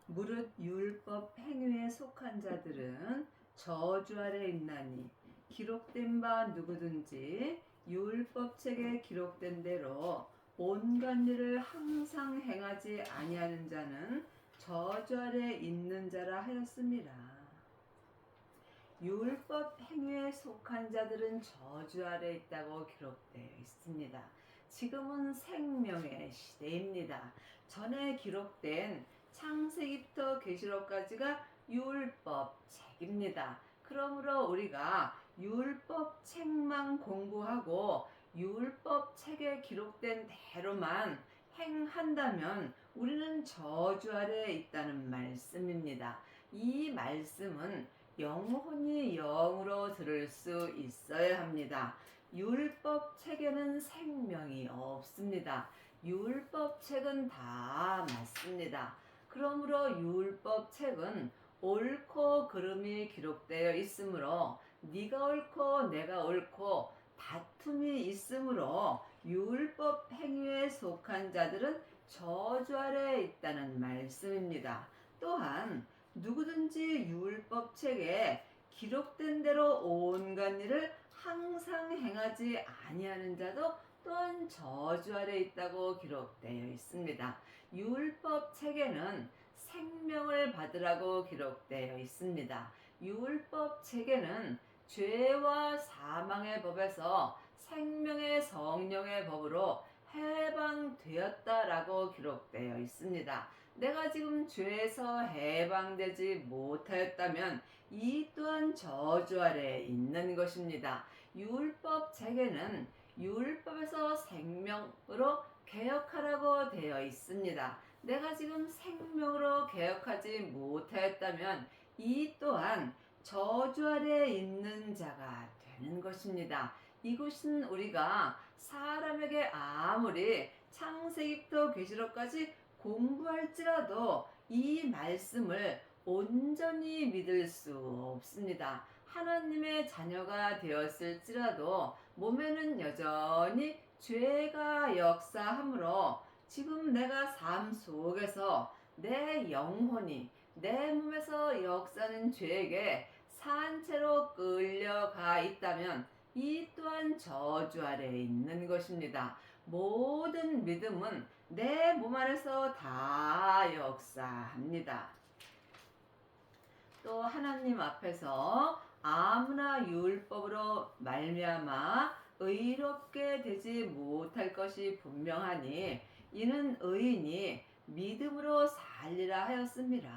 무릇 율법 행위에 속한 자들은 저주 아래 있나니 기록된 바 누구든지 율법책에 기록된 대로 온갖 일을 항상 행하지 아니하는 자는 저주 아래 있는 자라 하였습니다. 율법 행위에 속한 자들은 저주 아래 있다고 기록되어 있습니다. 지금은 생명의 시대입니다. 전에 기록된 창세기부터 계시록까지가 율법책입니다. 그러므로 우리가 율법책만 공부하고 율법책에 기록된 대로만 행한다면 우리는 저주 아래 있다는 말씀입니다. 이 말씀은 영혼이 영으로 들을 수 있어야 합니다. 율법 책에는 생명이 없습니다. 율법 책은 다 맞습니다. 그러므로 율법 책은 옳고 그름이 기록되어 있으므로 네가 옳고 내가 옳고 다툼이 있으므로 율법 행위에 속한 자들은 저주 아래 있다는 말씀입니다. 또한 누구든지 율법책에 기록된 대로 온갖 일을 항상 행하지 아니하는 자도 또한 저주 아래 있다고 기록되어 있습니다. 율법책에는 생명을 받으라고 기록되어 있습니다. 율법책에는 죄와 사망의 법에서 생명의 성령의 법으로 해방되었다라고 기록되어 있습니다. 내가 지금 죄에서 해방되지 못하였다면 이 또한 저주 아래 있는 것입니다. 율법 책에는 율법에서 생명으로 개혁하라고 되어 있습니다. 내가 지금 생명으로 개혁하지 못하였다면 이 또한 저주 아래 있는 자가 되는 것입니다. 이것은 우리가 사람에게 아무리 창세기부터 계시록까지 공부할지라도 이 말씀을 온전히 믿을 수 없습니다. 하나님의 자녀가 되었을지라도 몸에는 여전히 죄가 역사하므로 지금 내가 삶 속에서 내 영혼이 내 몸에서 역사하는 죄에게 산채로 끌려가 있다면 이 또한 저주 아래 있는 것입니다. 모든 믿음은 내 몸 안에서 다 역사합니다. 또 하나님 앞에서 아무나 율법으로 말미암아 의롭게 되지 못할 것이 분명하니 이는 의인이 믿음으로 살리라 하였습니다.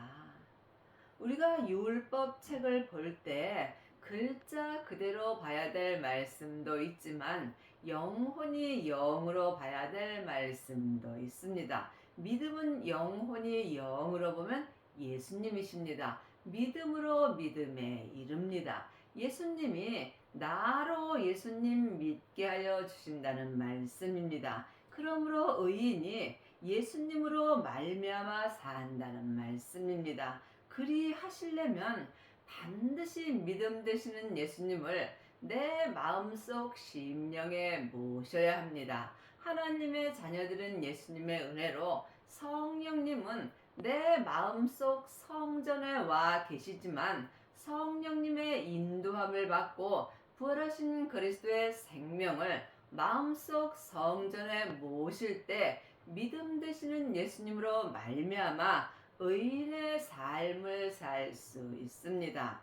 우리가 율법 책을 볼 때 글자 그대로 봐야 될 말씀도 있지만 영혼이 영으로 봐야 될 말씀도 있습니다. 믿음은 영혼이 영으로 보면 예수님이십니다. 믿음으로 믿음에 이릅니다. 예수님이 나로 예수님 믿게 하여 주신다는 말씀입니다. 그러므로 의인이 예수님으로 말미암아 산다는 말씀입니다. 그리 하시려면 반드시 믿음 되시는 예수님을 내 마음속 심령에 모셔야 합니다. 하나님의 자녀들은 예수님의 은혜로 성령님은 내 마음속 성전에 와 계시지만 성령님의 인도함을 받고 부활하신 그리스도의 생명을 마음속 성전에 모실 때 믿음 되시는 예수님으로 말미암아 의인의 삶을 살 수 있습니다.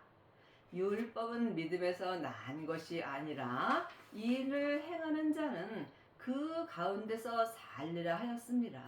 율법은 믿음에서 난 것이 아니라 이를 행하는 자는 그 가운데서 살리라 하였습니다.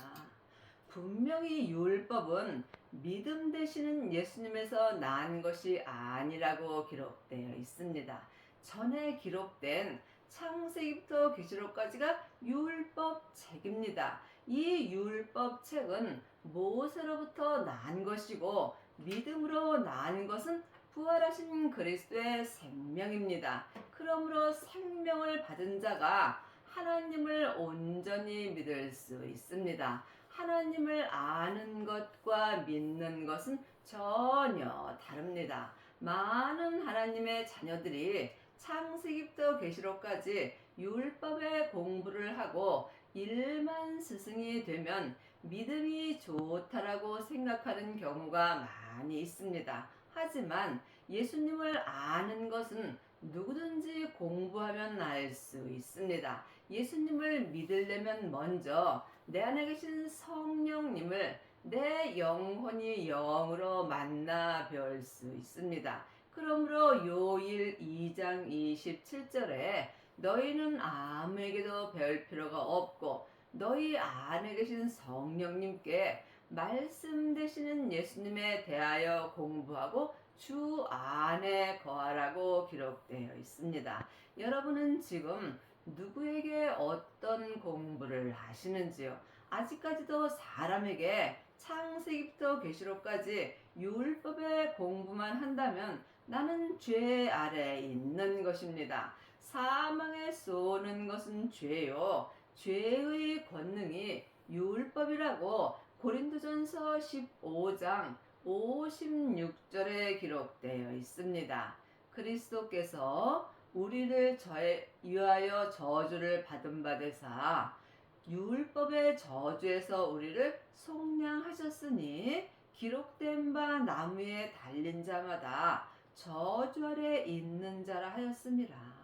분명히 율법은 믿음 되시는 예수님에서 난 것이 아니라고 기록되어 있습니다. 전에 기록된 창세기부터 계시록까지가 율법책입니다. 이 율법책은 모세로부터 난 것이고 믿음으로 난 것은 부활하신 그리스도의 생명입니다. 그러므로 생명을 받은 자가 하나님을 온전히 믿을 수 있습니다. 하나님을 아는 것과 믿는 것은 전혀 다릅니다. 많은 하나님의 자녀들이 창세기부터 계시록까지 율법의 공부를 하고 일만 스승이 되면 믿음이 좋다라고 생각하는 경우가 많이 있습니다. 하지만 예수님을 아는 것은 누구든지 공부하면 알 수 있습니다. 예수님을 믿으려면 먼저 내 안에 계신 성령님을 내 영혼이 영으로 만나 뵐 수 있습니다. 그러므로 요일 2장 27절에 너희는 아무에게도 배울 필요가 없고 너희 안에 계신 성령님께 말씀 되시는 예수님에 대하여 공부하고 주 안에 거하라고 기록되어 있습니다. 여러분은 지금 누구에게 어떤 공부를 하시는지요? 아직까지도 사람에게 창세기부터 계시록까지 율법의 공부만 한다면 나는 죄 아래 있는 것입니다. 사망에 쏘는 것은 죄요. 죄의 권능이 율법이라고 고린도전서 15장 56절에 기록되어 있습니다. 그리스도께서 우리를 위하여 저주를 받은 바 되사 율법의 저주에서 우리를 속량하셨으니 기록된 바 나무에 달린 자마다 저주 아래 있는 자라 하였습니다.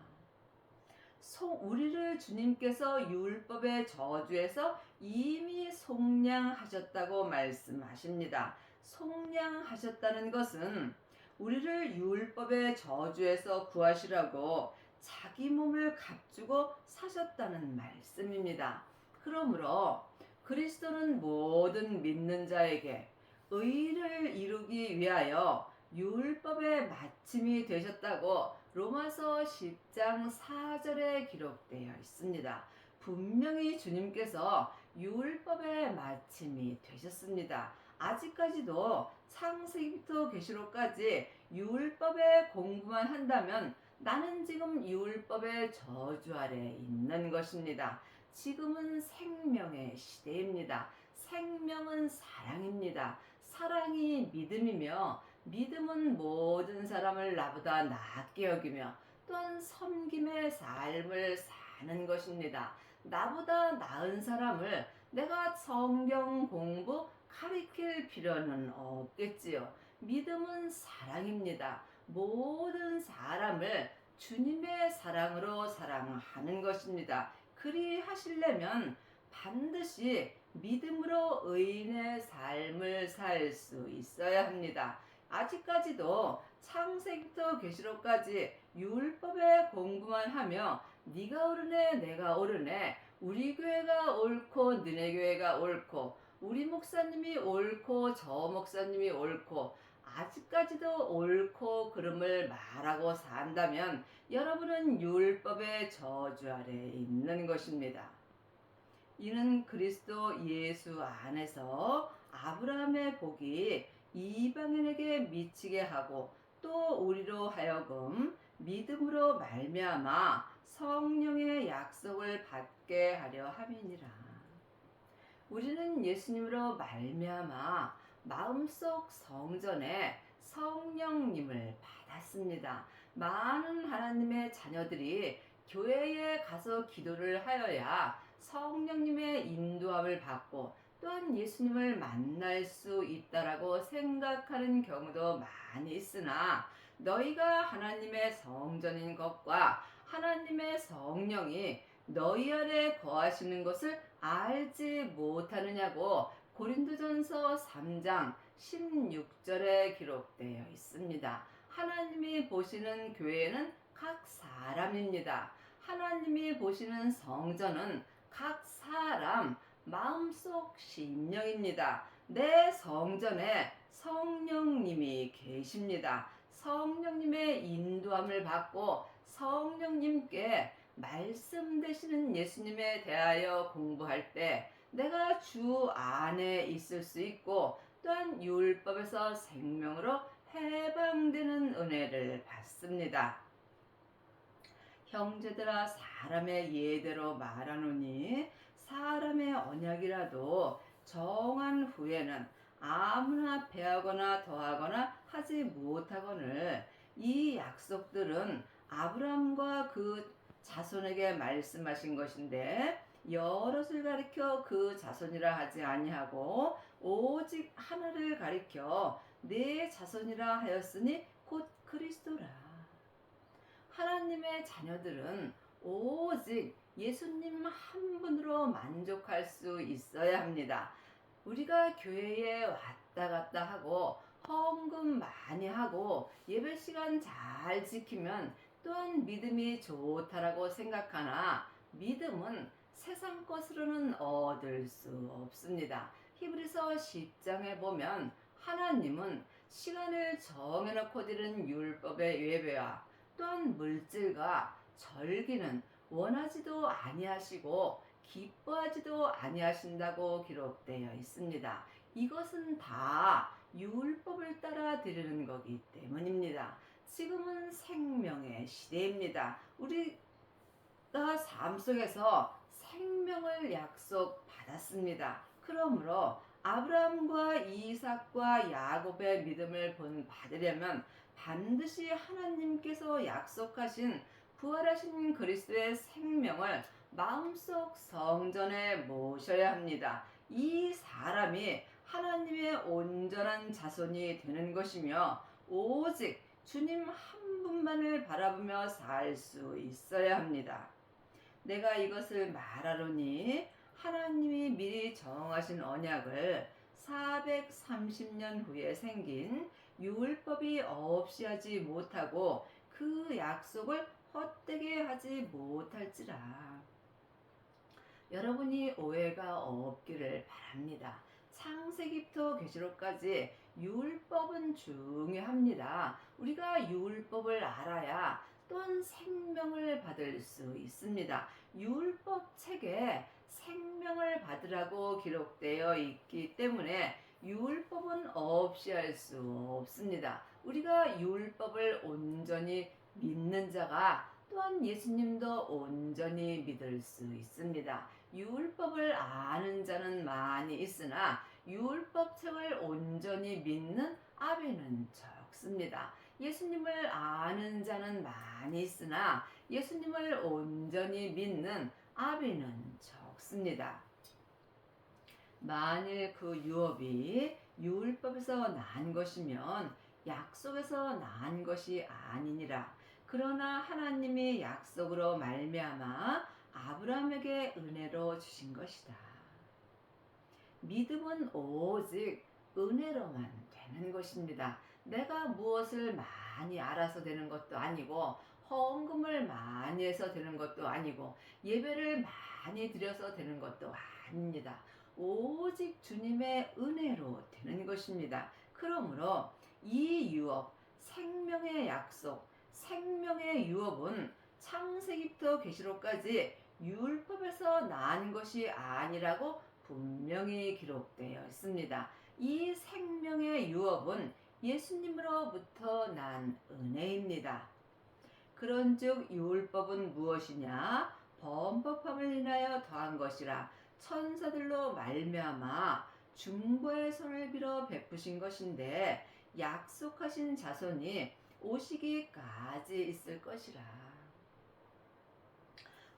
우리를 주님께서 율법의 저주에서 이미 속량하셨다고 말씀하십니다. 속량하셨다는 것은 우리를 율법의 저주에서 구하시라고 자기 몸을 값주고 사셨다는 말씀입니다. 그러므로 그리스도는 모든 믿는 자에게 의를 이루기 위하여 율법의 마침이 되셨다고 로마서 10장 4절에 기록되어 있습니다. 분명히 주님께서 율법의 마침이 되셨습니다. 아직까지도 창세기부터 계시록까지 율법의 공부만 한다면 나는 지금 율법의 저주 아래 있는 것입니다. 지금은 생명의 시대입니다. 생명은 사랑입니다. 사랑이 믿음이며 믿음은 모든 사람을 나보다 낫게 여기며 또한 섬김의 삶을 사는 것입니다. 나보다 나은 사람을 내가 성경 공부 가리킬 필요는 없겠지요. 믿음은 사랑입니다. 모든 사람을 주님의 사랑으로 사랑하는 것입니다. 그리 하시려면 반드시 믿음으로 의인의 삶을 살 수 있어야 합니다. 아직까지도 창세기부터 계시록까지 율법의 공부만 하며 네가 옳으네 내가 옳으네 우리 교회가 옳고 너네 교회가 옳고 우리 목사님이 옳고 저 목사님이 옳고 아직까지도 옳고 그름을 말하고 산다면 여러분은 율법의 저주 아래 있는 것입니다. 이는 그리스도 예수 안에서 아브라함의 복이 이방인에게 미치게 하고 또 우리로 하여금 믿음으로 말미암아 성령의 약속을 받게 하려 함이니라. 우리는 예수님으로 말미암아 마음속 성전에 성령님을 받았습니다. 많은 하나님의 자녀들이 교회에 가서 기도를 하여야 성령님의 인도함을 받고 또한 예수님을 만날 수 있다라고 생각하는 경우도 많이 있으나 너희가 하나님의 성전인 것과 하나님의 성령이 너희 안에 거하시는 것을 알지 못하느냐고 고린도전서 3장 16절에 기록되어 있습니다. 하나님이 보시는 교회는 각 사람입니다. 하나님이 보시는 성전은 각 사람 마음속 심령입니다. 내 성전에 성령님이 계십니다. 성령님의 인도함을 받고 성령님께 말씀 되시는 예수님에 대하여 공부할 때 내가 주 안에 있을 수 있고 또한 율법에서 생명으로 해방되는 은혜를 받습니다. 형제들아 사람의 예대로 말하노니 사람의 언약이라도 정한 후에는 아무나 배하거나 더하거나 하지 못하거늘 이 약속들은 아브라함과 그 자손에게 말씀하신 것인데 여럿을 가리켜 그 자손이라 하지 아니하고 오직 하나를 가리켜 네 자손이라 하였으니 곧 그리스도라. 하나님의 자녀들은 오직 예수님 한 분으로 만족할 수 있어야 합니다. 우리가 교회에 왔다 갔다 하고 헌금 많이 하고 예배 시간 잘 지키면 또한 믿음이 좋다라고 생각하나 믿음은 세상 것으로는 얻을 수 없습니다. 히브리서 10장에 보면 하나님은 시간을 정해놓고 드리는 율법의 예배와 또한 물질과 절기는 원하지도 아니하시고 기뻐하지도 아니하신다고 기록되어 있습니다. 이것은 다 율법을 따라 드리는 거기 때문입니다. 지금은 생명의 시대입니다. 우리가 삶 속에서 생명을 약속받았습니다. 그러므로 아브라함과 이삭과 야곱의 믿음을 받으려면 반드시 하나님께서 약속하신 부활하신 그리스도의 생명을 마음속 성전에 모셔야 합니다. 이 사람이 하나님의 온전한 자손이 되는 것이며 오직 주님 한 분만을 바라보며 살 수 있어야 합니다. 내가 이것을 말하노니 하나님이 미리 정하신 언약을 430년 후에 생긴 율법이 없이 하지 못하고 그 약속을 헛되게 하지 못할지라. 여러분이 오해가 없기를 바랍니다. 창세기부터 계시록까지 율법은 중요합니다. 우리가 율법을 알아야 또한 생명을 받을 수 있습니다. 율법 책에 생명을 받으라고 기록되어 있기 때문에 율법은 없이 할 수 없습니다. 우리가 율법을 온전히 믿는 자가 또한 예수님도 온전히 믿을 수 있습니다. 율법을 아는 자는 많이 있으나 율법책을 온전히 믿는 아비는 적습니다. 예수님을 아는 자는 많이 있으나 예수님을 온전히 믿는 아비는 적습니다. 만일 그 유업이 율법에서 난 것이면 약속에서 난 것이 아니니라. 그러나 하나님이 약속으로 말미암아 아브라함에게 은혜로 주신 것이다. 믿음은 오직 은혜로만 되는 것입니다. 내가 무엇을 많이 알아서 되는 것도 아니고 헌금을 많이 해서 되는 것도 아니고 예배를 많이 드려서 되는 것도 아닙니다. 오직 주님의 은혜로 되는 것입니다. 그러므로 이 유업, 생명의 약속, 생명의 유업은 창세기부터 계시록까지 율법에서 난 것이 아니라고 분명히 기록되어 있습니다. 이 생명의 유업은 예수님으로부터 난 은혜입니다. 그런즉 율법은 무엇이냐? 범법함을 인하여 더한 것이라 천사들로 말미암아 중보의 손을 빌어 베푸신 것인데 약속하신 자손이 오시기까지 있을 것이라.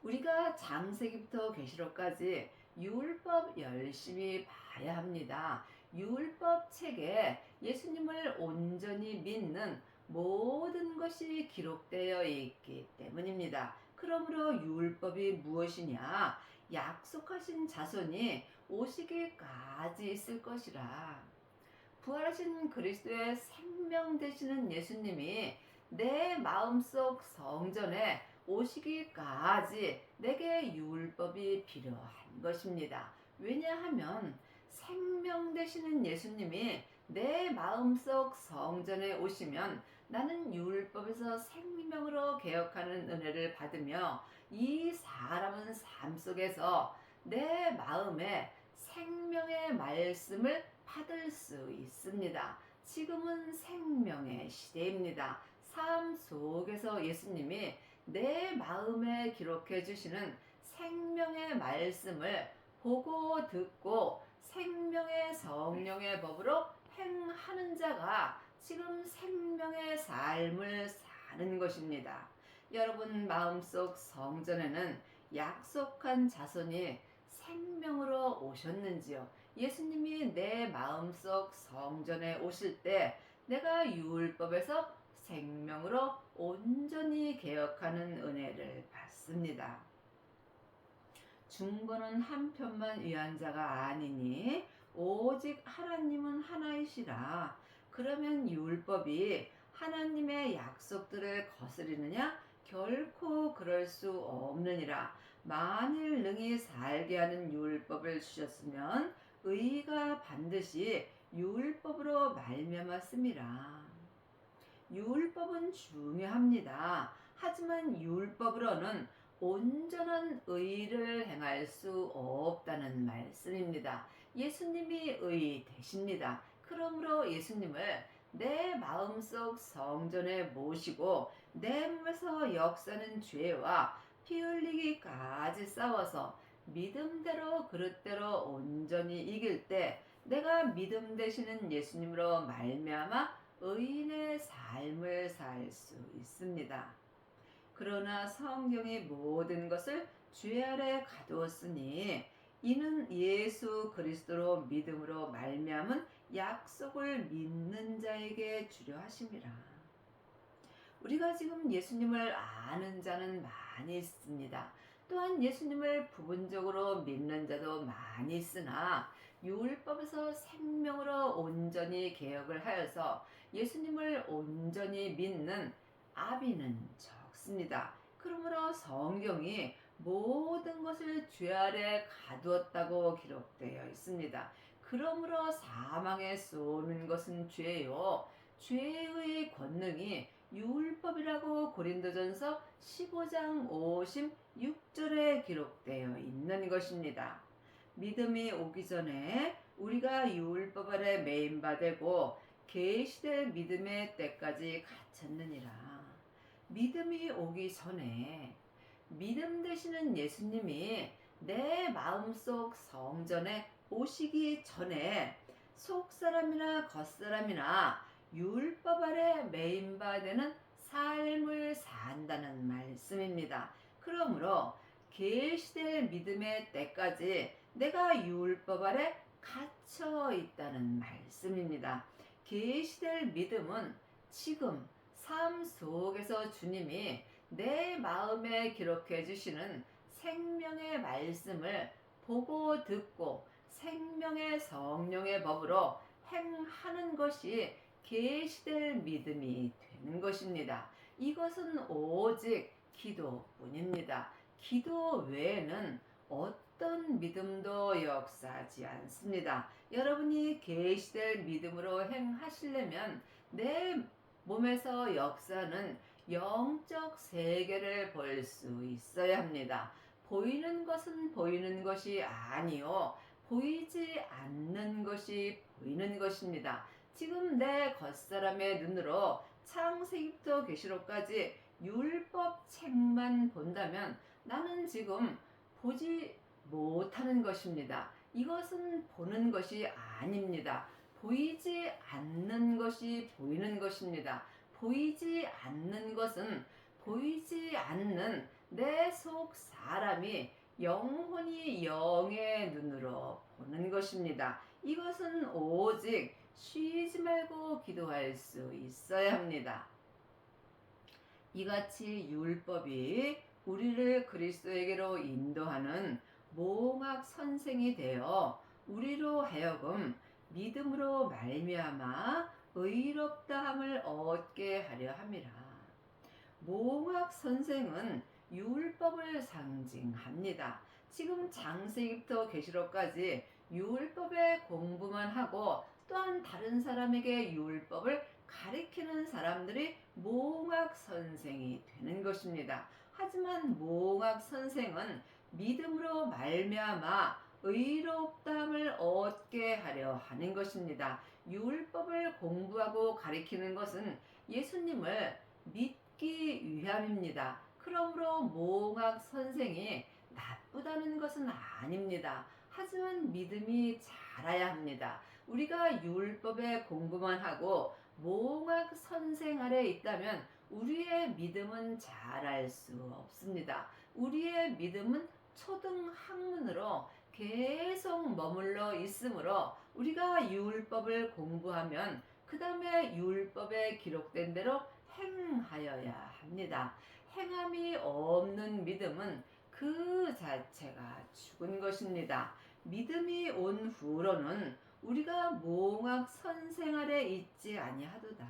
우리가 창세기부터 계시록까지 율법 열심히 봐야 합니다. 율법 책에 예수님을 온전히 믿는 모든 것이 기록되어 있기 때문입니다. 그러므로 율법이 무엇이냐? 약속하신 자손이 오시기까지 있을 것이라. 부활하신 그리스도의 생명 되시는 예수님이 내 마음속 성전에 오시기까지 내게 율법이 필요한 것입니다. 왜냐하면 생명 되시는 예수님이 내 마음속 성전에 오시면 나는 율법에서 생명으로 개혁하는 은혜를 받으며 이 사람은 삶 속에서 내 마음에 생명의 말씀을 받을 수 있습니다. 지금은 생명의 시대입니다. 삶 속에서 예수님이 내 마음에 기록해 주시는 생명의 말씀을 보고 듣고 생명의 성령의 법으로 행하는 자가 지금 생명의 삶을 사는 것입니다. 여러분 마음속 성전에는 약속한 자손이 생명으로 오셨는지요? 예수님이 내 마음속 성전에 오실 때 내가 율법에서 생명으로 온전히 개혁하는 은혜를 받습니다. 중보는 한편만 위한 자가 아니니 오직 하나님은 하나이시라. 그러면 율법이 하나님의 약속들을 거스리느냐? 결코 그럴 수 없느니라. 만일 능히 살게 하는 율법을 주셨으면 의가 반드시 율법으로 말미암았음이라. 율법은 중요합니다. 하지만 율법으로는 온전한 의를 행할 수 없다는 말씀입니다. 예수님이 의 되십니다. 그러므로 예수님을 내 마음속 성전에 모시고 내 몸에서 역사는 죄와 피 흘리기까지 싸워서 믿음대로 그릇대로 온전히 이길 때 내가 믿음 되시는 예수님으로 말미암아 의인의 삶을 살 수 있습니다. 그러나 성경의 모든 것을 죄 아래 가두었으니 이는 예수 그리스도로 믿음으로 말미암은 약속을 믿는 자에게 주려 하심이라. 우리가 지금 예수님을 아는 자는 많이 있습니다. 또한 예수님을 부분적으로 믿는 자도 많이 있으나 율법에서 생명으로 온전히 개혁을 하여서 예수님을 온전히 믿는 아비는 적습니다. 그러므로 성경이 모든 것을 죄 아래 가두었다고 기록되어 있습니다. 그러므로 사망에 쏘는 것은 죄요. 죄의 권능이 율법이라고 고린도전서 15장 56절에 기록되어 있는 것입니다. 믿음이 오기 전에 우리가 율법 아래 매인바 되고 계시될 믿음의 때까지 갇혔느니라. 믿음이 오기 전에 믿음 되시는 예수님이 내 마음속 성전에 오시기 전에 속사람이나 겉사람이나 율법 아래 매인바 되는 삶을 산다는 말씀입니다. 그러므로 계시될 믿음의 때까지 내가 율법 아래 갇혀 있다는 말씀입니다. 계시될 믿음은 지금 삶 속에서 주님이 내 마음에 기록해 주시는 생명의 말씀을 보고 듣고 생명의 성령의 법으로 행하는 것이 계시될 믿음이 되는 것입니다. 이것은 오직 기도뿐입니다. 기도 외에는 어떤 믿음도 역사하지 않습니다. 여러분이 계시될 믿음으로 행하시려면 내 몸에서 역사는 영적 세계를 볼 수 있어야 합니다. 보이는 것은 보이는 것이 아니요 보이지 않는 것이 보이는 것입니다. 지금 내 겉사람의 눈으로 창세기부터 계시록까지 율법 책만 본다면 나는 지금 보지 못하는 것입니다. 이것은 보는 것이 아닙니다. 보이지 않는 것이 보이는 것입니다. 보이지 않는 것은 보이지 않는 내 속 사람이 영혼이 영의 눈으로 보는 것입니다. 이것은 오직 쉬지 말고 기도할 수 있어야 합니다. 이같이 율법이 우리를 그리스도에게로 인도하는 몽학 선생이 되어 우리로 하여금 믿음으로 말미암아 의롭다함을 얻게 하려 함이라. 몽학 선생은 율법을 상징합니다. 지금 창세기부터 계시록까지 율법의 공부만 하고 또한 다른 사람에게 율법을 가리키는 사람들이 몽학 선생이 되는 것입니다. 하지만 몽학 선생은 믿음으로 말미암아 의롭다함을 얻게 하려 하는 것입니다. 율법을 공부하고 가리키는 것은 예수님을 믿기 위함입니다. 그러므로 몽학 선생이 나쁘다는 것은 아닙니다. 하지만 믿음이 자라야 합니다. 우리가 율법의 공부만 하고 몽학 선생 아래 있다면 우리의 믿음은 자랄 수 없습니다. 우리의 믿음은 초등 학문으로 계속 머물러 있으므로 우리가 율법을 공부하면 그 다음에 율법에 기록된 대로 행하여야 합니다. 행함이 없는 믿음은 그 자체가 죽은 것입니다. 믿음이 온 후로는 우리가 몽학 선생 아래 있지 아니하도다.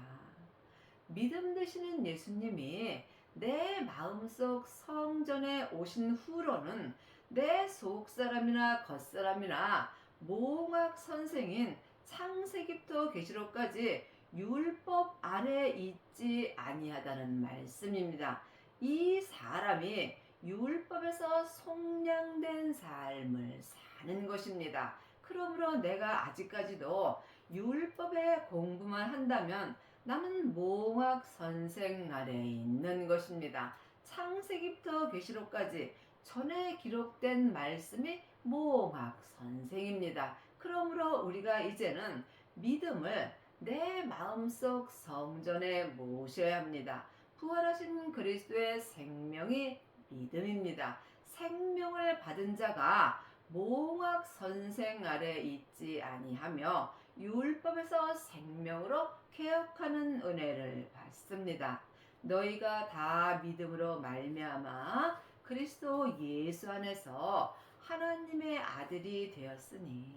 믿음 되시는 예수님이 내 마음속 성전에 오신 후로는 내 속사람이나 겉사람이나 몽학 선생인 창세기부터 계시록까지 율법 아래 있지 아니하다는 말씀입니다. 이 사람이 율법에서 속량된 삶을 사는 것입니다. 그러므로 내가 아직까지도 율법의 공부만 한다면 나는 몽학 선생 아래 있는 것입니다. 창세기부터 계시록까지 전에 기록된 말씀이 몽학 선생입니다. 그러므로 우리가 이제는 믿음을 내 마음속 성전에 모셔야 합니다. 부활하신 그리스도의 생명이 믿음입니다. 생명을 받은 자가 몽학 선생 아래 있지 아니하며 율법에서 생명으로 개혁하는 은혜를 받습니다. 너희가 다 믿음으로 말미암아 그리스도 예수 안에서 하나님의 아들이 되었으니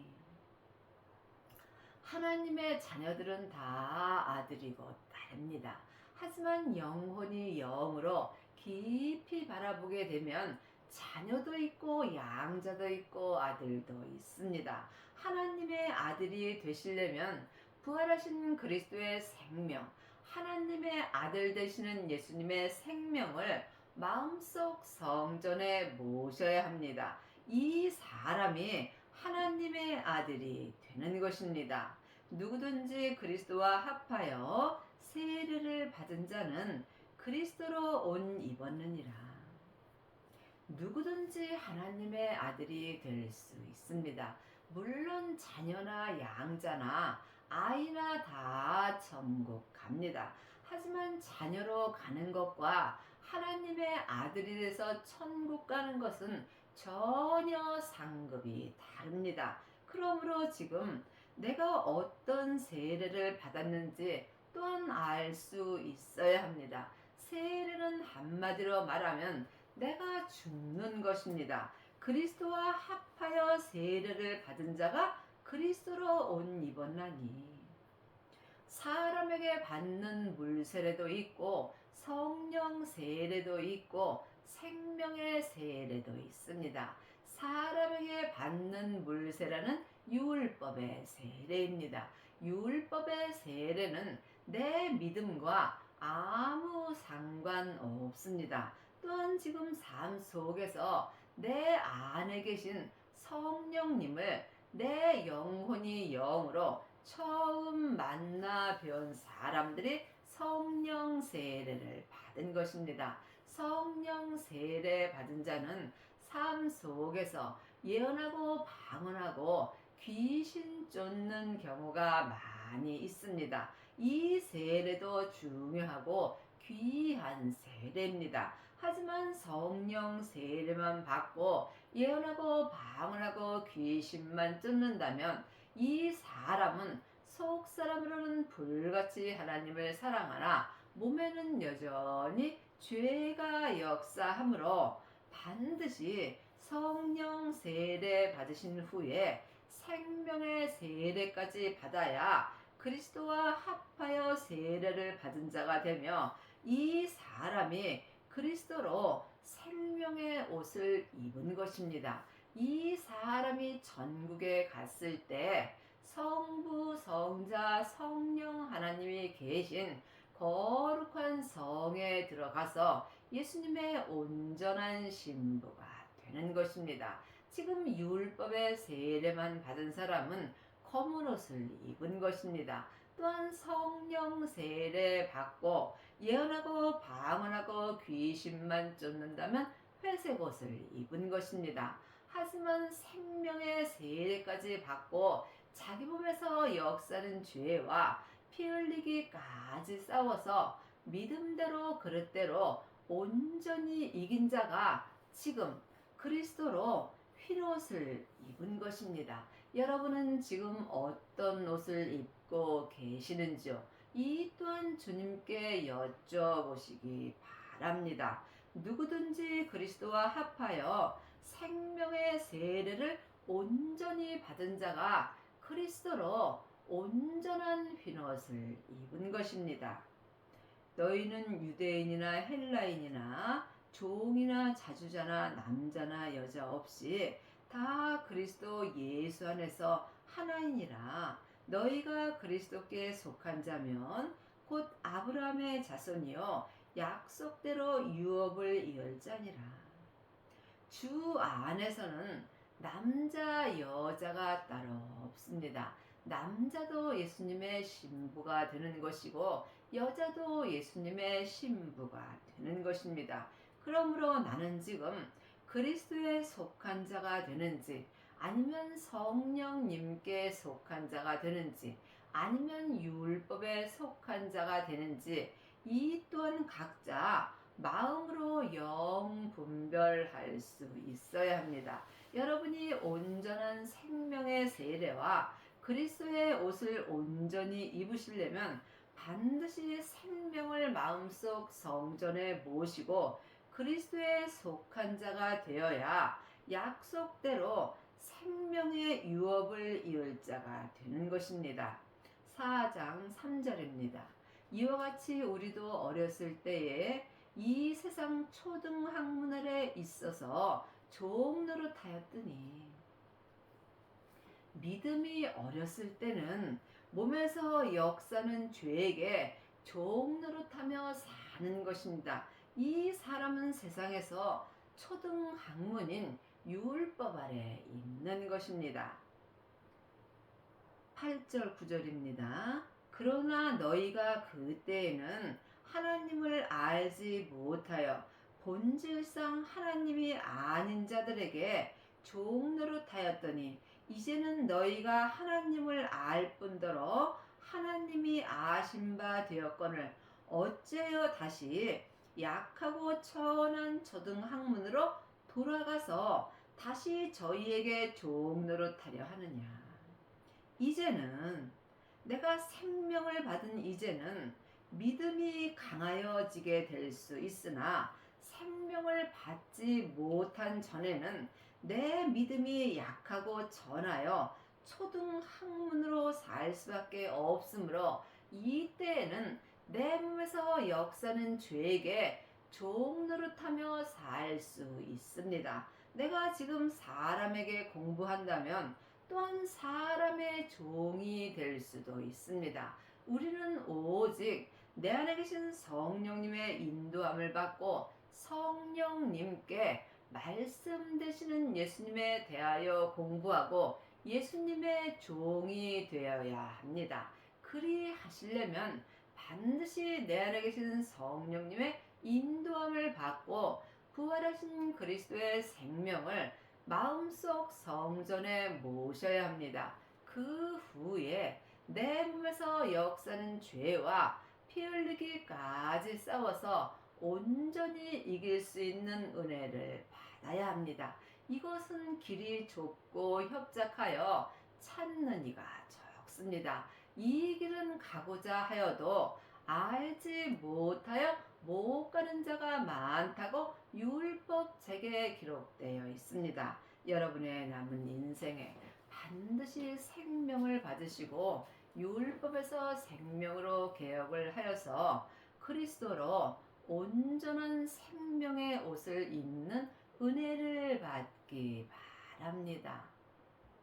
하나님의 자녀들은 다 아들이고 딸입니다. 하지만 영혼이 영으로 깊이 바라보게 되면 자녀도 있고 양자도 있고 아들도 있습니다. 하나님의 아들이 되시려면 부활하신 그리스도의 생명, 하나님의 아들 되시는 예수님의 생명을 마음속 성전에 모셔야 합니다. 이 사람이 하나님의 아들이 되는 것입니다. 누구든지 그리스도와 합하여 세례를 받은 자는 그리스도로 옷 입었느니라. 누구든지 하나님의 아들이 될 수 있습니다. 물론 자녀나 양자나 아이나 다 천국 갑니다. 하지만 자녀로 가는 것과 하나님의 아들이 돼서 천국 가는 것은 전혀 상급이 다릅니다. 그러므로 지금 내가 어떤 세례를 받았는지 또한 알 수 있어야 합니다. 세례는 한마디로 말하면 내가 죽는 것입니다. 그리스도와 합하여 세례를 받은 자가 그리스도로 옷 입었나니 사람에게 받는 물세례도 있고 성령 세례도 있고 생명의 세례도 있습니다. 사람에게 받는 물세례는 율법의 세례입니다. 율법의 세례는 내 믿음과 아무 상관없습니다. 또한 지금 삶 속에서 내 안에 계신 성령님을 내 영혼이 영으로 처음 만나 뵌 사람들이 성령 세례를 받은 것입니다. 성령 세례 받은 자는 삶 속에서 예언하고 방언하고 귀신 쫓는 경우가 많이 있습니다. 이 세례도 중요하고 귀한 세례입니다. 하지만 성령 세례만 받고 예언하고 방언하고 귀신만 쫓는다면 이 사람은 속사람으로는 불같이 하나님을 사랑하나 몸에는 여전히 죄가 역사하므로 반드시 성령 세례 받으신 후에 생명의 세례까지 받아야 그리스도와 합하여 세례를 받은 자가 되며 이 사람이 그리스도로 생명의 옷을 입은 것입니다. 이 사람이 전국에 갔을 때 성부, 성자, 성령 하나님이 계신 거룩한 성에 들어가서 예수님의 온전한 신부가 되는 것입니다. 지금 율법의 세례만 받은 사람은 검은 옷을 입은 것입니다. 또한 성령 세례 받고 예언하고 방언하고 귀신만 쫓는다면 회색 옷을 입은 것입니다. 하지만 생명의 세례까지 받고 자기 몸에서 역사는 죄와 피 흘리기까지 싸워서 믿음대로 그릇대로 온전히 이긴 자가 지금 그리스도로 흰옷을 입은 것입니다. 여러분은 지금 어떤 옷을 입고 계시는지요? 이 또한 주님께 여쭤보시기 바랍니다. 누구든지 그리스도와 합하여 생명의 세례를 온전히 받은 자가 그리스도로 온전한 흰옷을 입은 것입니다. 너희는 유대인이나 헬라인이나 종이나 자주자나 남자나 여자 없이 다 그리스도 예수 안에서 하나이니라. 너희가 그리스도께 속한 자면 곧 아브라함의 자손이요 약속대로 유업을 이을 자니라. 주 안에서는 남자 여자가 따로 없습니다. 남자도 예수님의 신부가 되는 것이고 여자도 예수님의 신부가 되는 것입니다. 그러므로 나는 지금 그리스도에 속한 자가 되는지 아니면 성령님께 속한 자가 되는지 아니면 율법에 속한 자가 되는지 이 또한 각자 마음으로 영 분별할 수 있어야 합니다. 여러분이 온전한 생명의 세례와 그리스도의 옷을 온전히 입으시려면 반드시 생명을 마음속 성전에 모시고 그리스도에 속한 자가 되어야 약속대로 생명의 유업을 이을 자가 되는 것입니다. 4장 3절입니다. 이와 같이 우리도 어렸을 때에 이 세상 초등학문에 있어서 종노릇하였더니 믿음이 어렸을 때는 몸에서 역사는 죄에게 종노릇하며 사는 것입니다. 이 사람은 세상에서 초등학문인 율법 아래 있는 것입니다. 8절 9절입니다. 그러나 너희가 그때에는 하나님을 알지 못하여 본질상 하나님이 아닌 자들에게 종노릇하였더니 이제는 너희가 하나님을 알 뿐더러 하나님이 아신 바 되었거늘 어째여 다시 약하고 천한 초등학문으로 돌아가서 다시 저희에게 종노릇하려 하느냐. 이제는 내가 생명을 받은 이제는 믿음이 강하여지게 될 수 있으나 생명을 받지 못한 전에는 내 믿음이 약하고 전하여 초등학문으로 살 수밖에 없으므로 이때에는 내 몸에서 역사는 죄에게 종노릇하며 살 수 있습니다. 내가 지금 사람에게 공부한다면 또한 사람의 종이 될 수도 있습니다. 우리는 오직 내 안에 계신 성령님의 인도함을 받고 성령님께 말씀 되시는 예수님에 대하여 공부하고 예수님의 종이 되어야 합니다. 그리 하시려면 반드시 내 안에 계신 성령님의 인도함을 받고 부활하신 그리스도의 생명을 마음속 성전에 모셔야 합니다. 그 후에 내 몸에서 역사는 죄와 피 흘리기까지 싸워서 온전히 이길 수 있는 은혜를 받아야 합니다. 이것은 길이 좁고 협착하여 찾는 이가 적습니다. 이 길은 가고자 하여도 알지 못하여 못 가는 자가 많다고 율법 책에 기록되어 있습니다. 여러분의 남은 인생에 반드시 생명을 받으시고 율법에서 생명으로 개혁을 하여서 그리스도로 온전한 생명의 옷을 입는 은혜를 받기 바랍니다.